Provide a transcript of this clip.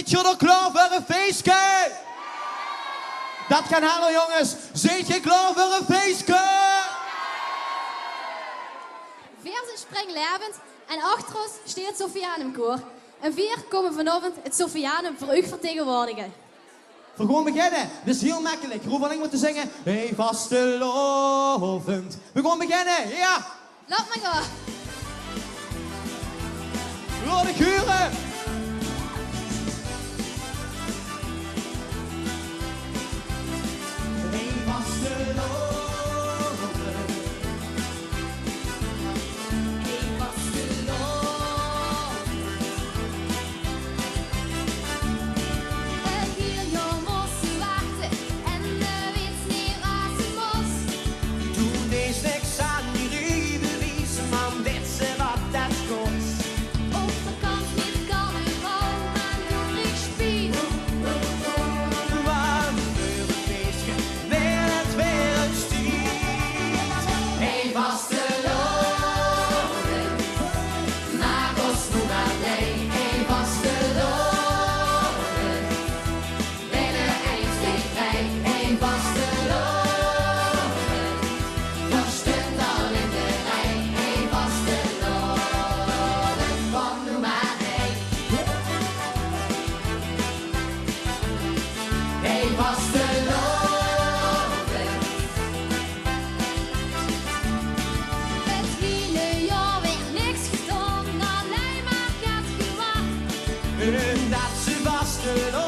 Zit je er klaar voor een feestje? Dat kan harder, jongens. Zit je klaar voor een feestje? Vier zijn springlevend en achter ons staat het Sofianumkoor. En 4 komen vanavond het Sofianum voor u vertegenwoordigen. We gaan beginnen. Dit is heel makkelijk. Roep alleen maar te zingen. Hey, vastelovend. We gaan beginnen. Ja. Laat maar gaan. Rode Guren. Hey, vastelovend. Dat ze vastelovend.